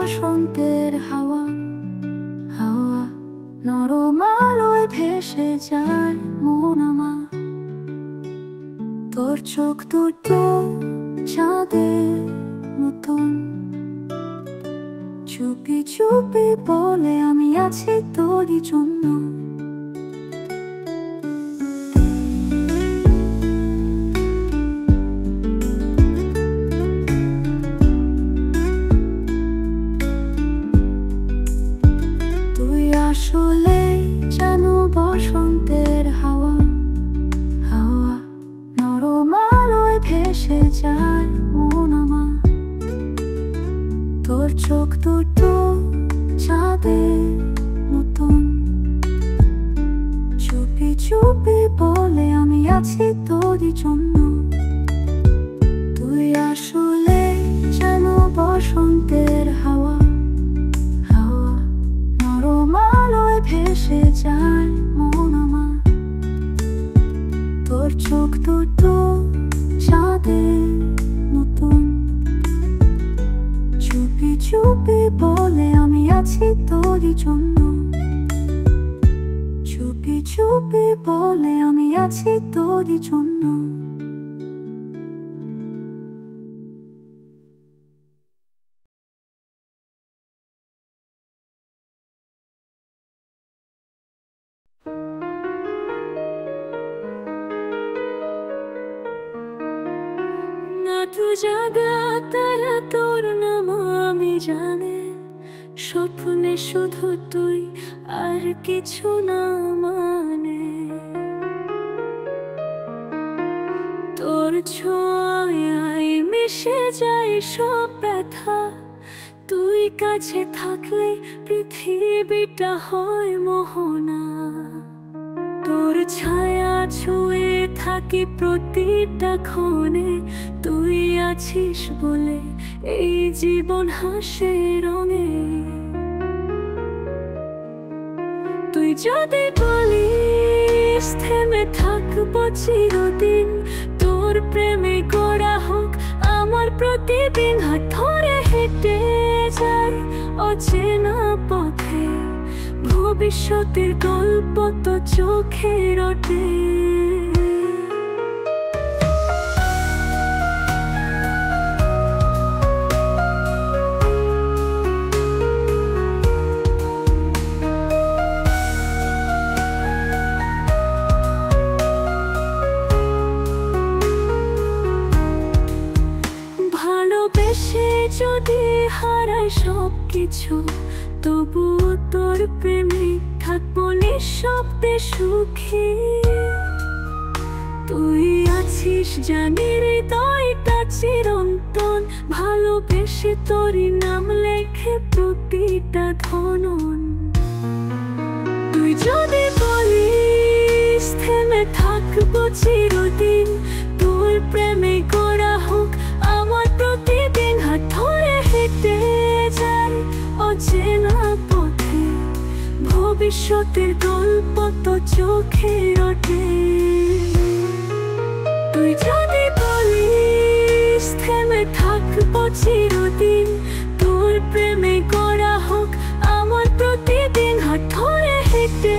বসন্তের হাওয়া হাওয়া নরম আলোয় ভেসে যায় মন আমার। তোর চোখ দুটো চাঁদের মতন, চুপি চুপি বলে আমি আছি তোরই জন্য। তুই আসলে জানো বসন্তের হাওয়া হাওয়া নরম আলোয় ভেসে যায় মন আমার। তোর চোখ দুটো চাঁদের মতন, চুপি চুপি বলে আমি আছি তোরই জন্য। তুই আসলে জানো বসন্তের হাওয়া হাওয়া নরম আলোয় ভেসে যায় মন আমার। তোর চোখ দুটো চাঁদের মতন, চুপি চুপি বলে আমি আছি তোরই জন্য। চুপি চুপি বলে আমি আছি তোরই জন্য। না তু জাগা তারা তোর নাম আমি জানে, স্বপ্নে শুধু তুই আর কিছু না মানে। তোর ছোঁয়ায় মিশে যায় সব ব্যথা, তুই কাছে থাকলে পৃথিবীটা হয় মোহনা। তোর ছায়া ছুঁয়ে থাকি প্রতিটা ক্ষণে, তুই আছিস বলে এই জীবন হাসে রঙে। তুই যদি বলিস থেমে থাকবো চিরদিন, তোর প্রেমে গড়া হোক আমার প্রতিদিন। হাত ধরে হেঁটে যায় অচেনা পথে, ভবিষ্যতের গল্প তো চোখে ওঠে। ভালোবেসে যদি হারাই সব কিছু, তবুও তোর প্রেমে থাকবো নিঃশব্দে সুখী। তুই আছিস জানি হৃদয়টা চিরন্তন, ভালোবেসে তোরই নাম লেখে প্রতিটা ধনন। তুই যদি বলিস থেমে থাকবো চিরদিন, তোর প্রেমে গড়া হোক আমার প্রতিদিন। হাত ধরে হেঁটে যায় অচেনা পথে, ভবিষ্যতের গল্প তো চোখে ওঠে। তুই যদি বলিস থেমে থাকবো চিরদিন, তোর প্রেমে গড়া হোক আমার প্রতিদিন। হাত ধরে হেঁটে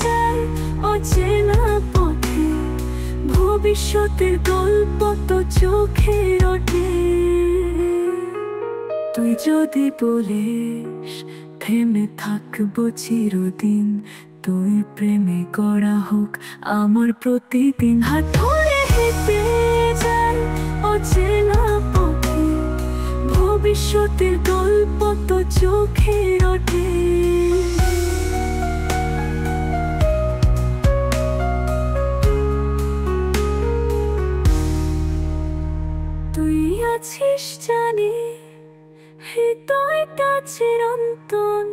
যায় অচেনা পথে, ভবিষ্যতের গল্প তো চোখে ওঠে। তুই যদি বলিস থেমে থাকবো চিরদিন, তুই প্রেমে গড়া হোক আমার প্রতিদিন। হাত ধরে হেঁটে যায় অচেনা পথে, ভবিষ্যতের গল্প তো চোখে ওঠে। তুই আছিস জানি হৃদয়টা চিরন্তন,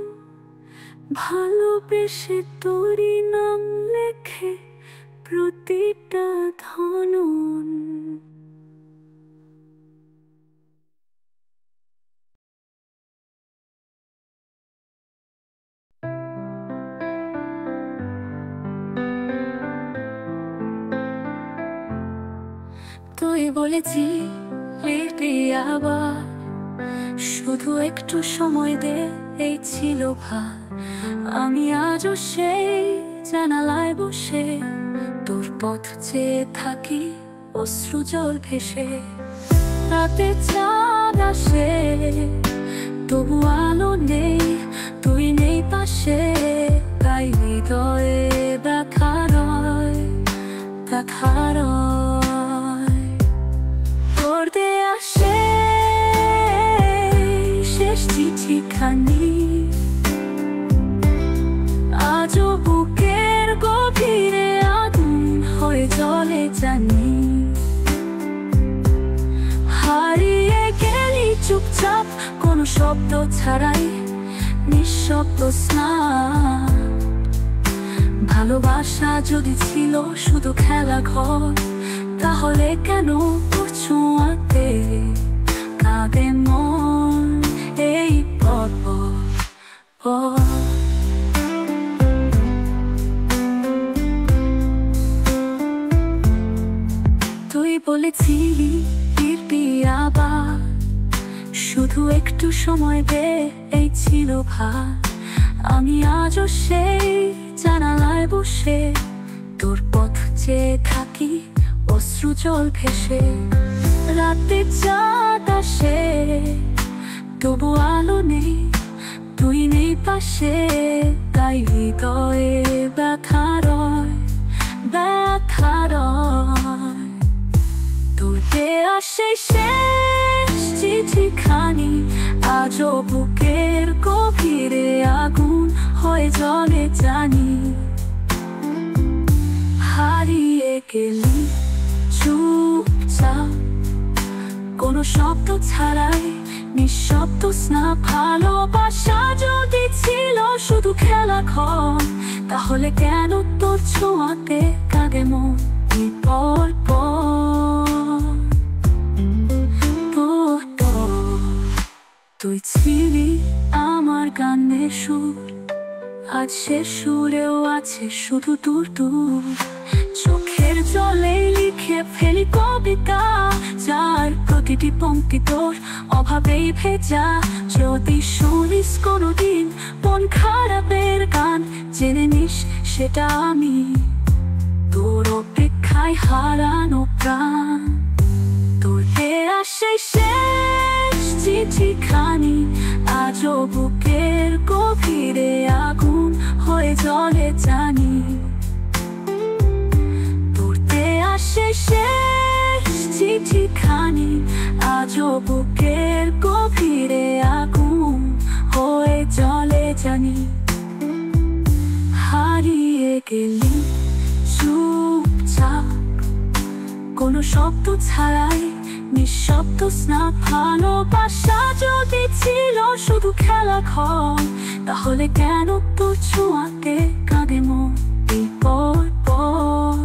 ভালোবেসে তোরই নাম লেখে প্রতিটা ধনন। তুই বলেছি ফিরবি আবার, শুধু একটু সময় দে, এই ছিল ভার। আমি আজও সেই জানালায় বসে তোর পথ চেয়ে থাকি, অশ্রু জল ভেসে। রাতে চাঁদ আসে, তবু আলো নেই, তুই নেই পাশে। তাই হৃদয়ে ব্যথা রয়, ব্যথা রয়। তোর দেয়া শেষ চিঠিখানি আজও বুকের গভীরে আগুন হয়ে জ্বলে জানি। হারিয়ে গেলি চুপচাপ, কোনো শব্দ ছাড়াই, নিঃশব্দ স্নান। ভালোবাসা যদি ছিল শুধু খেলা ঘর, তাহলে কেন তোর ছোঁয়াতে কাঁদে মন এই পথ। তুই বলেছিলি ফিরবি আবার, শুধু একটু সময় দে, এই ছিল ভার। আমি আজও সেই জানালায় বসে তোর পথ চেয়ে থাকি, অশ্রু জল ভেসে। রাতে চাঁদ আসে, তবু আলো নেই, তুই নেই পাশে। তাই হৃদয়ে ব্যথা রয়, ব্যথা রয়। তোর দেয়া সেই শেষ চিঠিখানি আজও বুকের গভীরে আগুন হয়ে জ্বলে জানি। হারিয়ে গেলি চুপচাপ, কোনো শব্দ ছাড়াই, নিঃশব্দ স্নান। ভালোবাসা যদি ছিল শুধু খেলা ঘর, তাহলে কেন তোর ছোঁয়াতে কাঁদে মন পর পর। তুই ছিলি আমার গানের সুর, আজ সে সুরেও আছে শুধু দূর দূর। চোখের জলে লিখে ফেলি কবিতা, যার প্রতিটি পংক্তি তোর অভাবেই ভেজা। যদি শুনিস কোনোদিন মন খারাপের গান, জেনে নিস সেটা আমি, তোর অপেক্ষায় হারানো প্রাণ। তোর দেয়া সেই শেষ চিঠিখানি আজও বুকের গভীরে আগুন হয়ে জ্বলে জানি। তোর দেয়া সেই শেষ চিঠিখানি আজও বুকের গভীরে আগুন হয়ে জ্বলে জানি। হারিয়ে গেলি চুপচাপ, কোনো শব্দ ছাড়াই, নিঃশব্দ স্নান। ভালোবাসা যদি ছিল শুধু খেলা ঘর, তাহলে কেন তোর ছোঁয়াতে কাঁদে মন পর পর।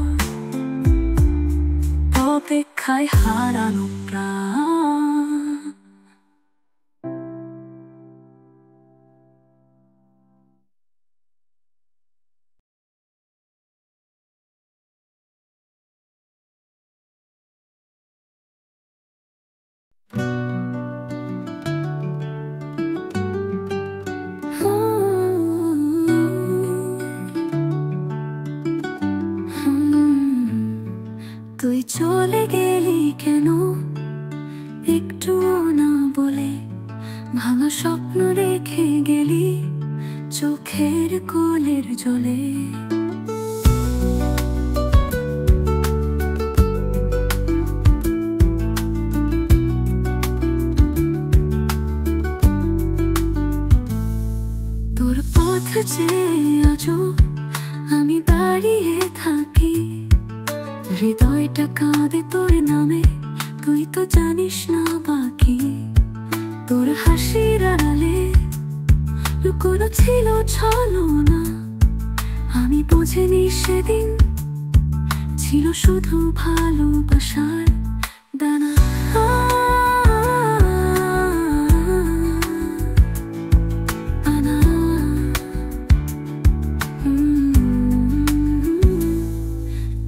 অপেক্ষায় হারানো প্রাণ। তুই চলে গেলি কেন একটুও না বলে, ভাঙা স্বপ্ন রেখে গেলি চোখের কোলের জলে। তোর পথ চেয়ে আজও আমি দাঁড়িয়ে থাকি, হৃদয়টা কাঁদে তোর নামে, তুই তো জানিস না বাকি। তোর হাসির আড়ালে লুকোনো ছিল ছলনা, আমি বুঝিনি সেদিন ছিল শুধু ভালোবাসার দানা।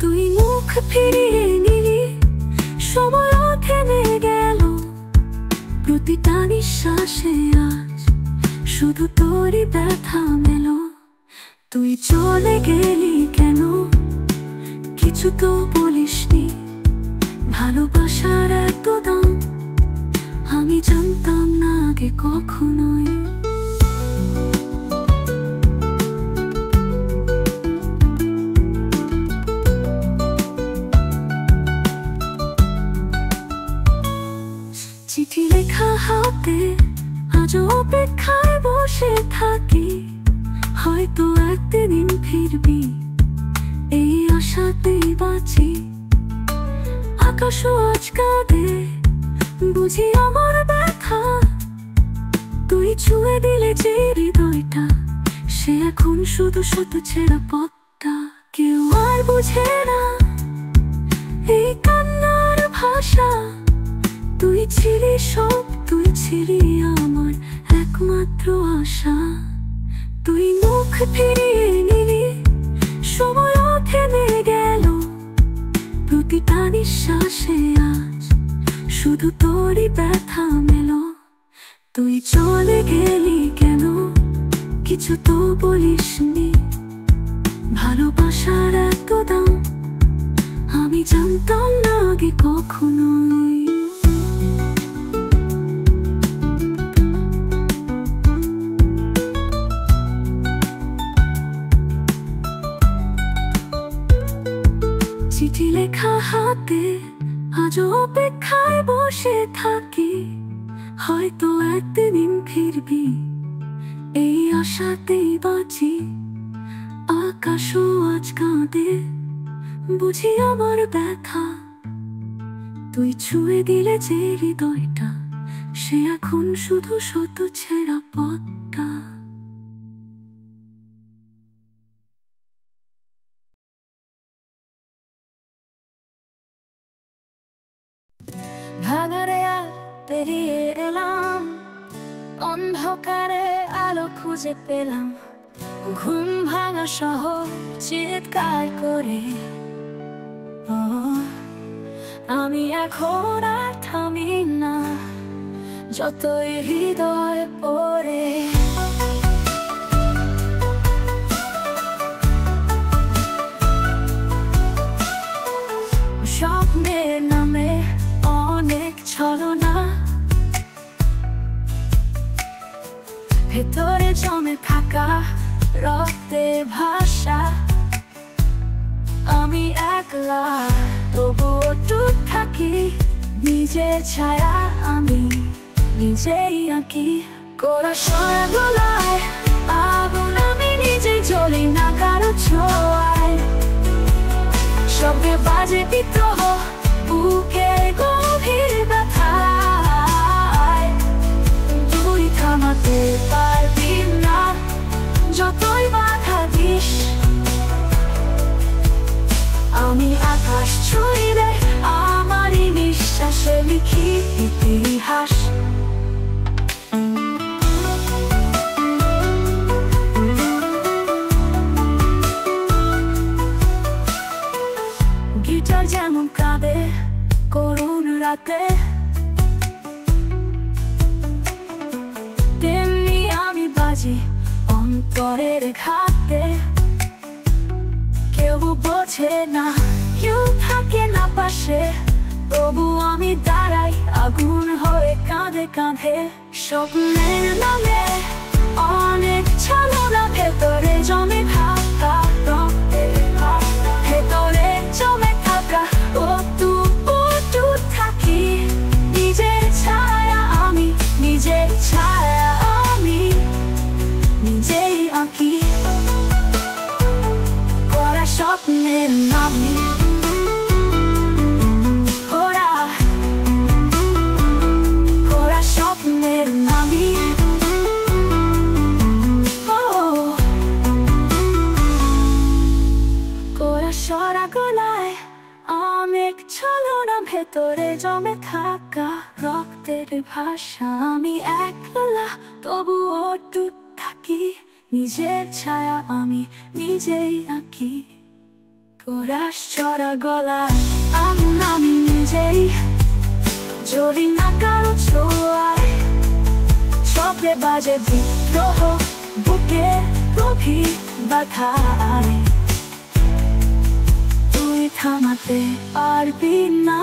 তুই মুখ ফিরিয়ে নিলি, সময় থেমে গেল, প্রতিটা নিঃশ্বাস তোরই ব্যথা মেলো। তুই চলে গেলি কেন, কিছু তো বলিসনি। ভালোবাসার এত দাম আমি জানতাম না আগে কখনোই। চিঠি লেখা হাতে আজও অপেক্ষায় বসে থাকি, হয়তো একদিন ফিরবি এই আশাতেই বাঁচি। আকাশও আজ কাঁদে, বুঝি আমার ব্যথা। তুই ছুঁয়ে দিলে যে হৃদয়টা, সে এখন শুধু শত ছেঁড়া পথটা। কেউ আর বুঝে না এই কান্নার ভাষা। তুই ছিলি সব, তুই ছিলি আমার একমাত্র আশা। তুই মুখ ফিরিয়ে নিলি, সময়ও থেমে গেল। প্রতিটা নিঃশ্বাসে আজ শুধু তোরই ব্যথা মেলো। তুই চলে গেলি কেন, কিছু তো বলিসনি। ভালোবাসার এত দাম আমি জানতাম না আগে কখনোই। চিঠি লেখা হাতে আজও অপেক্ষায় বসে থাকি, হয়তো একদিন ফিরবি এই আশাতেই বাঁচি। আকাশও আজ কাঁদে, বুঝি আমার ব্যথা। তুই ছুঁয়ে দিলে যে হৃদয়টা, সে এখন শুধু শত ছেঁড়া পথটা। ভাঙারে আর পেরিয়ে এলাম, অন্ধকারে আলো খুঁজে পেলাম। ঘুম ভাঙা শহর চিৎকার করে, আমি এখন আর থামি না যতই হৃদয় পড়ে। স্বপ্নের নামে অনেক ছলনা, ভেতরে জমে থাকা রক্তের ভাষা। আমি একলা তবুও টুট থাকি, নিজের ছায়া আমি নিজেই আঁকি। কোরা সরা গলায় আগুন, আমি নিজেই জ্বলি না কারো ছোঁয়ায়। শব্দে বাজে বিদ্রোহ বুকের গভীর ব্যথায়। তুই থামাতে পারবি না যতই বাধা দিস। আমি আকাশ ছুঁইলে আমারই নিঃশ্বাসে লিখি ইতিহাস। গিটার যেমন কাঁদে করুণ রাতে, তেমনি আমি বাজি অন্তরের ঘাতে। কেউ বোঝে না, কেউ থাকে না পাশে, তবু আমি দাঁড়াই আগুন হয়ে কাঁধে কাঁধে। স্বপ্নের নামে অনেক ছলনা, ভেতরে জমে থাকা রক্তের ভাষা। ভেতরে জমে থাকা তবুও থাকি, নিজের ছায়া আমি নিজের ছায়া আমি নিজেই আঁকি। করা স্বপ্নের নামে করা স্বপ্নের নামে করা সরা গলায় অনেক ছলনা, ভেতরে জমে থাকা রক্তের ভাষা। আমি একলা তবুও টুট থাকি, নিজের ছায়া আমি নিজেই আঁকি। কোরা সরা গলায় আমি নিজেই জ্বলি না কারো ছোঁয়ায়। শব্দে বাজে বিদ্রোহ ব্যথায় তুই থামাতে পারবি না।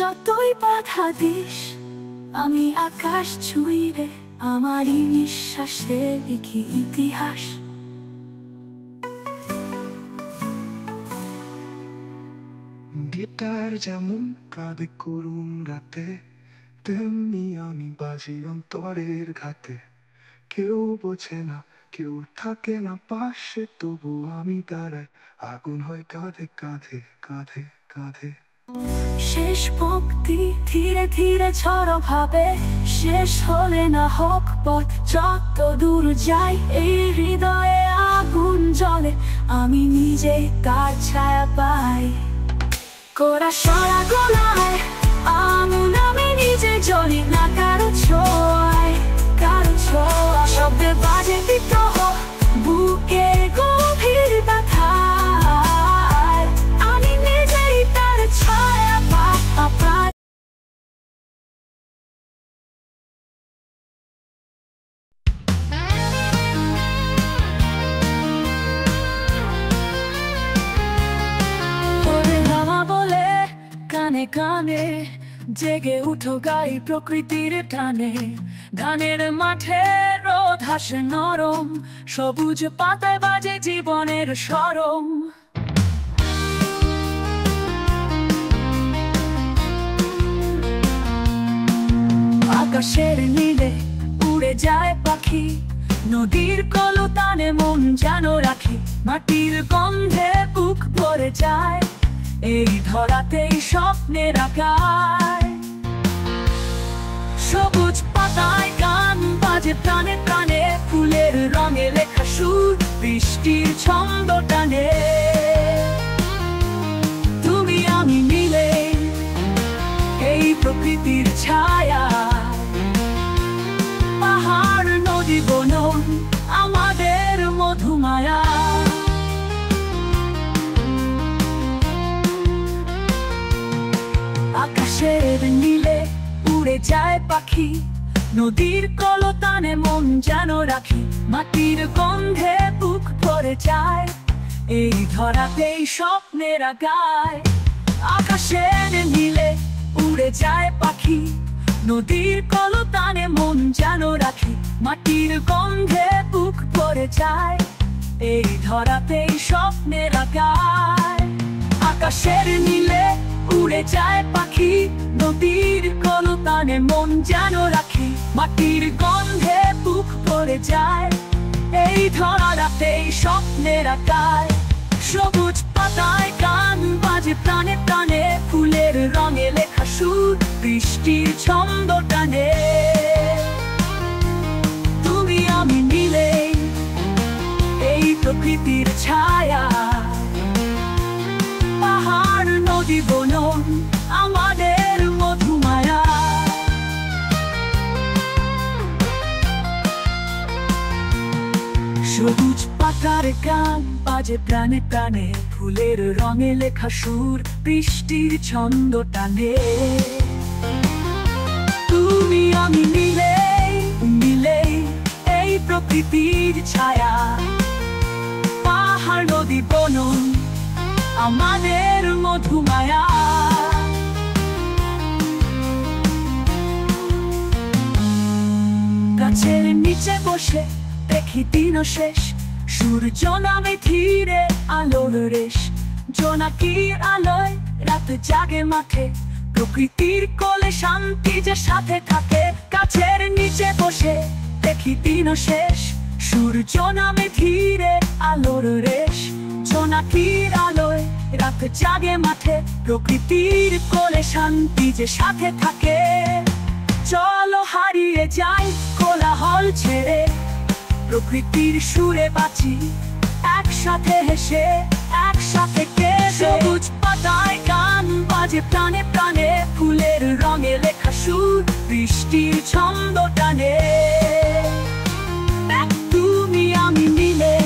যতই বাধা দিস আমি আকাশ ছুঁইরে আমারই নিঃশ্বাসে লিখি ইতিহাস। গিটার যেমন কাঁদে করুণ রাতে, তেমনি আমি বাজি অন্তরের ঘাতে। কেউ বোঝে না, কেউ থাকে না পাশে, তবু আমি দাঁড়াই, আগুন হয় কাঁধে কাঁধে কাঁধে কাঁধে। শেষ ভক্তি ধীরে ধীরে ঝড়ো ভাবে, শেষ হলে না হোক পথ যত দূর যাই, এই হৃদয়ে আগুন জ্বলে, আমি নিজেই তার ছায়া পাই। কোরা সরা গোলায় আগুন, আমি নিজে জ্বলি না কারো ছোঁয়ায়, কারো ছোঁয়া। শব্দে বাজে বিদ্রোহ বুকে গভীর ব্যথায়, আমি নিজেই তার ছায়া পাই। কানে কানে জেগে উঠো গাই প্রকৃতির টানে, ধানের মাঠে রোদ হাসে নরম, সবুজ পাতায় বাজে জীবনের সরম। আকাশের নীলে উড়ে যায় পাখি, নদীর কলতানে মন যেন রাখি, মাটির গন্ধে বুক ভরে যায়, এই ধরাতেই স্বপ্নের আকায়। সবুজ পাতায় গান বাজে প্রাণে প্রাণে, ফুলের রঙে লেখা সুর বৃষ্টির ছন্দ টানে। তুমি আমি মিলে এই প্রকৃতির ছায়া, পাহাড় নদী বন আমাদের মধুমায়া। আকাশের নীলে উড়ে যায় পাখি, নদীর কলতানে মন যেন রাখি, মাটির গন্ধে বুক ভরে যায়, এই ধরাতেই স্বপ্নের আগায়। আকাশের নীলে উড়ে যায় পাখি, নদীর কলতানে মন যেন রাখি, মাটির গন্ধে বুক ভরে যায়, এই ধরাতেই স্বপ্নের আগায়। আকাশের নীলে উড়ে যায় পাখি, নদীর কলতানে মন যেন রাখি, মাটির গন্ধে বুক ভরে যায়, এই ধরাতেই স্বপ্নের আকায়। সবুজ পাতায় গান বাজে প্রাণে প্রাণে, ফুলের রঙে লেখা সুর বৃষ্টির ছন্দ টানে। তুমি আমি মিলে এই প্রকৃতির ছায়া, পাহাড় নদী বন আমাদের মধুমায়া। সবুজ পাতার গান বাজে প্রাণে প্রাণে, ফুলের রঙে লেখা সুর বৃষ্টির ছন্দ টানে। তুমি আমি মিলে মিলে এই প্রকৃতির ছায়া, পাহাড় নদী বন আমাদের মধুমায়া। গাছের নিচে বসে দেখি দিন শেষ, সূর্য নামে ধীরে আলোর রেশ, জোনাকির আলোয় রাত জাগে মাঠে, প্রকৃতির কোলে শান্তি যে সাথে থাকে। গাছের নিচে বসে দেখি দিন শেষ, সূর্য নামে ধীরে আলোর রেশ, জোনাকির আলোয় রাত জাগে মাঠে, প্রকৃতির কোলে শান্তি যে সাথে থাকে। চলো হারিয়ে যাই কোলাহল ছেড়ে, প্রকৃতির সুরে বাঁচি একসাথে হেসে একসাথে কেঁদে। সবুজ পাতায় গান বাজে প্রাণে প্রাণে, ফুলের রঙে লেখা সুর বৃষ্টির ছন্দ টানে। তুমি আমি মিলে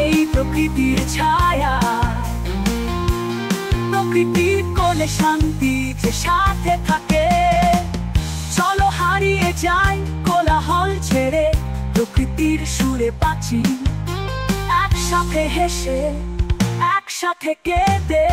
এই প্রকৃতির ছায়া, প্রকৃতির কোলে শান্তি যে সাথে থাকে। চলো হারিয়ে যাই কোলাহল ছেড়ে, প্রকৃতির সুরে বাঁচি একসাথে হেসে একসাথে কেঁদে